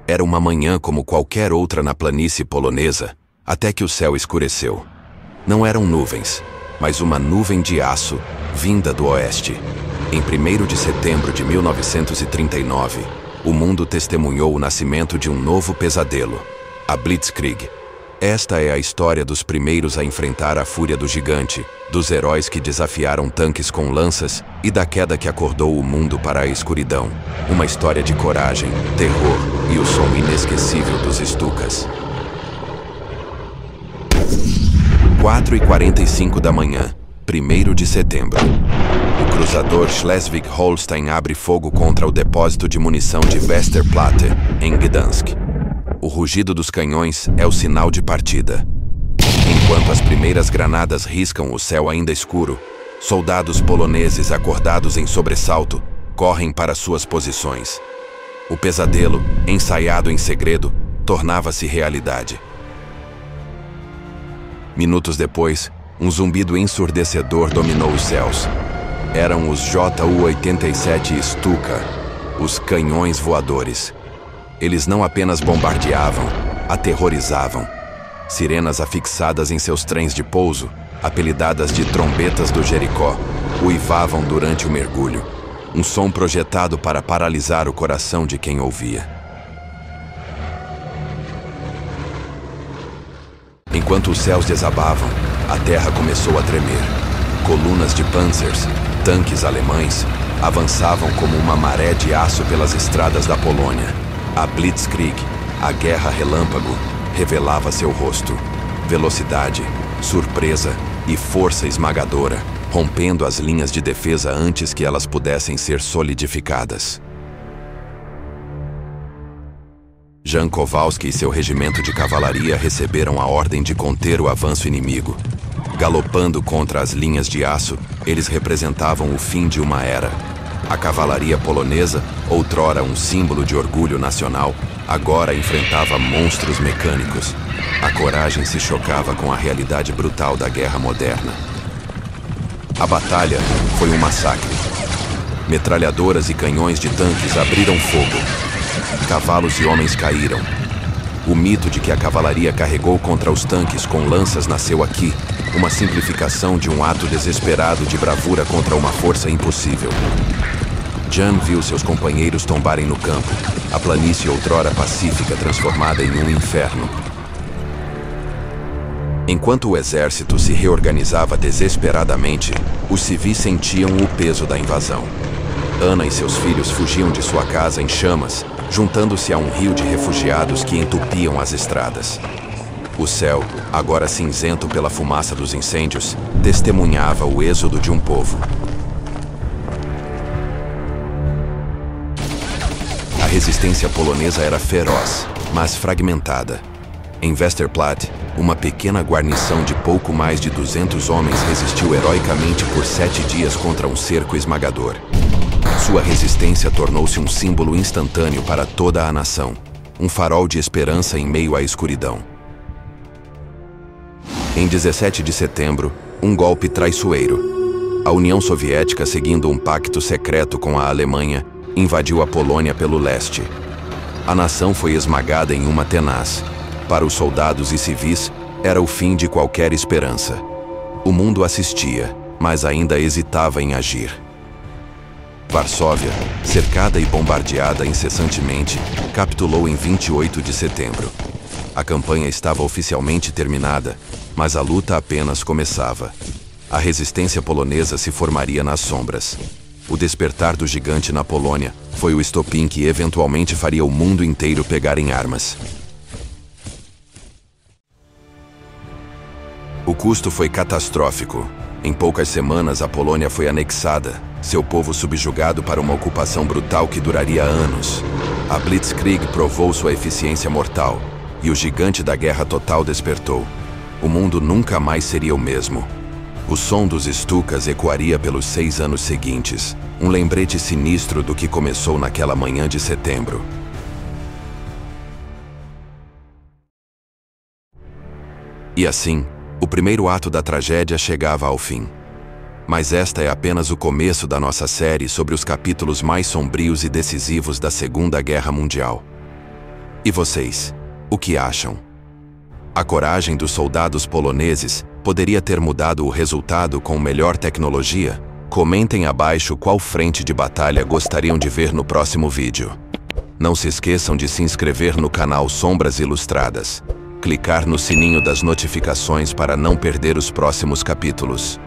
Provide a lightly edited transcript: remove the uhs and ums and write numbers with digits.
Era uma manhã como qualquer outra na planície polonesa, até que o céu escureceu. Não eram nuvens, mas uma nuvem de aço vinda do oeste. Em 1º de setembro de 1939, o mundo testemunhou o nascimento de um novo pesadelo, a Blitzkrieg. Esta é a história dos primeiros a enfrentar a fúria do gigante, dos heróis que desafiaram tanques com lanças e da queda que acordou o mundo para a escuridão. Uma história de coragem, terror e o som inesquecível dos Stukas. 4h45 da manhã, 1º de setembro. O cruzador Schleswig-Holstein abre fogo contra o depósito de munição de Westerplatte, em Gdansk. O rugido dos canhões é o sinal de partida. Enquanto as primeiras granadas riscam o céu ainda escuro, soldados poloneses acordados em sobressalto correm para suas posições. O pesadelo, ensaiado em segredo, tornava-se realidade. Minutos depois, um zumbido ensurdecedor dominou os céus. Eram os Ju-87 Stuka, os canhões voadores. Eles não apenas bombardeavam, aterrorizavam. Sirenas afixadas em seus trens de pouso, apelidadas de trombetas do Jericó, uivavam durante o mergulho. Um som projetado para paralisar o coração de quem ouvia. Enquanto os céus desabavam, a terra começou a tremer. Colunas de panzers, tanques alemães, avançavam como uma maré de aço pelas estradas da Polônia. A Blitzkrieg, a guerra relâmpago, revelava seu rosto. Velocidade, surpresa e força esmagadora, rompendo as linhas de defesa antes que elas pudessem ser solidificadas. Jan Kowalski e seu regimento de cavalaria receberam a ordem de conter o avanço inimigo. Galopando contra as linhas de aço, eles representavam o fim de uma era. A cavalaria polonesa, outrora um símbolo de orgulho nacional, agora enfrentava monstros mecânicos. A coragem se chocava com a realidade brutal da guerra moderna. A batalha foi um massacre. Metralhadoras e canhões de tanques abriram fogo. Cavalos e homens caíram. O mito de que a cavalaria carregou contra os tanques com lanças nasceu aqui, uma simplificação de um ato desesperado de bravura contra uma força impossível. Jan viu seus companheiros tombarem no campo, a planície outrora pacífica transformada em um inferno. Enquanto o exército se reorganizava desesperadamente, os civis sentiam o peso da invasão. Ana e seus filhos fugiam de sua casa em chamas, juntando-se a um rio de refugiados que entupiam as estradas. O céu, agora cinzento pela fumaça dos incêndios, testemunhava o êxodo de um povo. A resistência polonesa era feroz, mas fragmentada. Em Westerplatte, uma pequena guarnição de pouco mais de 200 homens resistiu heroicamente por 7 dias contra um cerco esmagador. Sua resistência tornou-se um símbolo instantâneo para toda a nação, um farol de esperança em meio à escuridão. Em 17 de setembro, um golpe traiçoeiro. A União Soviética, seguindo um pacto secreto com a Alemanha, invadiu a Polônia pelo leste. A nação foi esmagada em uma tenaz. Para os soldados e civis, era o fim de qualquer esperança. O mundo assistia, mas ainda hesitava em agir. Varsóvia, cercada e bombardeada incessantemente, capitulou em 28 de setembro. A campanha estava oficialmente terminada, mas a luta apenas começava. A resistência polonesa se formaria nas sombras. O despertar do gigante na Polônia foi o estopim que eventualmente faria o mundo inteiro pegar em armas. O custo foi catastrófico. Em poucas semanas, a Polônia foi anexada, seu povo subjugado para uma ocupação brutal que duraria anos. A Blitzkrieg provou sua eficiência mortal, e o gigante da guerra total despertou. O mundo nunca mais seria o mesmo. O som dos Stukas ecoaria pelos 6 anos seguintes, um lembrete sinistro do que começou naquela manhã de setembro. E assim, o primeiro ato da tragédia chegava ao fim. Mas esta é apenas o começo da nossa série sobre os capítulos mais sombrios e decisivos da Segunda Guerra Mundial. E vocês? O que acham? A coragem dos soldados poloneses poderia ter mudado o resultado com melhor tecnologia? Comentem abaixo qual frente de batalha gostariam de ver no próximo vídeo. Não se esqueçam de se inscrever no canal Sombras Ilustradas. Clicar no sininho das notificações para não perder os próximos capítulos.